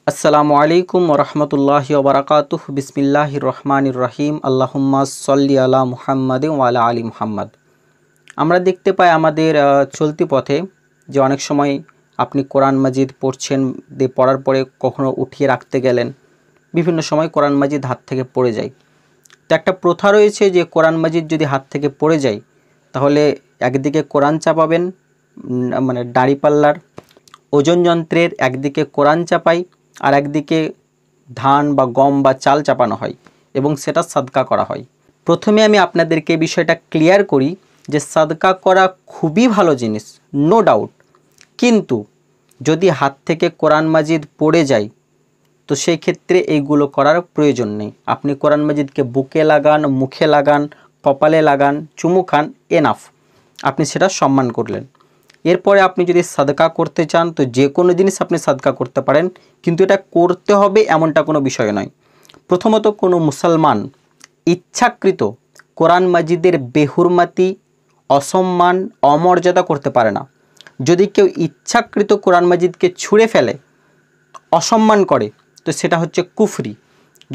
আসসালামু আলাইকুম ওরহমতুল্লাহি ওবরাকাতুহু বিসমিল্লাহির রহমানির রহিম আল্লাহুম্মা সাল্লি আলা মুহাম্মাদিন ওয়া আলা আলি মুহাম্মাদ। আমরা দেখতে পাই আমাদের চলতি পথে যে অনেক সময় আপনি কোরআন মাজিদ পড়ছেন, পড়ার পরে কখনো উঠিয়ে রাখতে গেলেন, বিভিন্ন সময় কোরআন মাজিদ হাত থেকে পড়ে যায়। তো একটা প্রথা রয়েছে যে কোরআন মাজিদ যদি হাত থেকে পড়ে যায় তাহলে একদিকে কোরআন চাপাবেন, মানে দাঁড়িপাল্লার ওজন যন্ত্রের একদিকে কোরআন চাপাই আর একদিকে ধান বা গম বা চাল চাপানো হয় এবং সেটা সাদকা করা হয়। প্রথমে আমি আপনাদেরকে বিষয়টা ক্লিয়ার করি যে সাদকা করা খুবই ভালো জিনিস, নো ডাউট, কিন্তু যদি হাত থেকে কোরআন মাজিদ পড়ে যায় তো সেই ক্ষেত্রে এইগুলো করার প্রয়োজন নেই। আপনি কোরআন মাজিদকে বুকে লাগান, মুখে লাগান, কপালে লাগান, চুমু খান, এনাফ, আপনি সেটা সম্মান করলেন। এরপরে আপনি যদি সাদকা করতে চান তো যে কোনো জিনিস আপনি সাদকা করতে পারেন, কিন্তু এটা করতে হবে এমনটা কোনো বিষয় নয়। প্রথমত, কোনো মুসলমান ইচ্ছাকৃত কোরআন মাজিদের বেহুরমাতি, অসম্মান, অমর্যাদা করতে পারে না। যদি কেউ ইচ্ছাকৃত কোরআন মাজিদকে ছুঁড়ে ফেলে, অসম্মান করে, তো সেটা হচ্ছে কুফরি।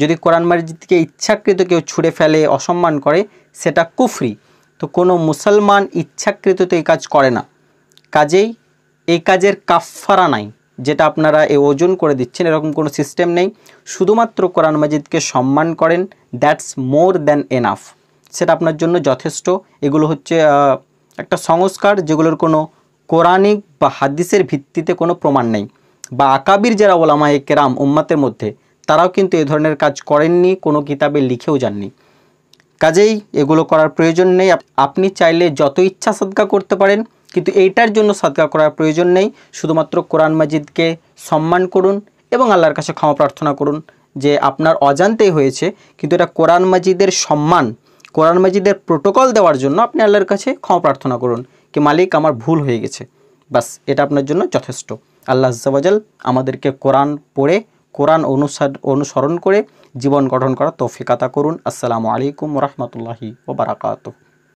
যদি কোরআন মাজিদকে ইচ্ছাকৃত কেউ ছুঁড়ে ফেলে, অসম্মান করে, সেটা কুফরি। তো কোনো মুসলমান ইচ্ছাকৃত তো এই কাজ করে না, কাজেই এই কাজের কাফফারা নাই। যেটা আপনারা এই ওজন করে দিচ্ছেন এরকম কোনো সিস্টেম নেই। শুধুমাত্র কোরআন মাজিদকে সম্মান করেন, দ্যাটস মোর দ্যান এনাফ, সেটা আপনার জন্য যথেষ্ট। এগুলো হচ্ছে একটা সংস্কার যেগুলোর কোনো কোরআনিক বা হাদিসের ভিত্তিতে কোনো প্রমাণ নেই। বা আকাবির যারা ওলামায়ে কেরাম উম্মাতের মধ্যে, তারাও কিন্তু এ ধরনের কাজ করেননি, কোনো কিতাবে লিখেও যাননি। কাজেই এগুলো করার প্রয়োজন নেই। আপনি চাইলে যত ইচ্ছা সাদকা করতে পারেন, কিন্তু এইটার জন্য সাদকা করার প্রয়োজন নেই। শুধুমাত্র কোরআন মাজিদকে সম্মান করুন এবং আল্লাহর কাছে ক্ষমা প্রার্থনা করুন যে আপনার অজান্তেই হয়েছে, কিন্তু এটা কোরআন মাজিদের সম্মান, কোরআন মাজিদের প্রোটোকল দেওয়ার জন্য আপনি আল্লাহর কাছে ক্ষমা প্রার্থনা করুন কি মালিক আমার ভুল হয়ে গেছে, বাস, এটা আপনার জন্য যথেষ্ট। আল্লাহ আজ্জা ওয়া জাল আমাদেরকে কোরআন পড়ে, কোরআন অনুসরণ করে জীবন গঠন করার তৌফিক আতা করুন। আসসালামু আলাইকুম ওয়া রাহমাতুল্লাহি ওয়া বারাকাতুহু।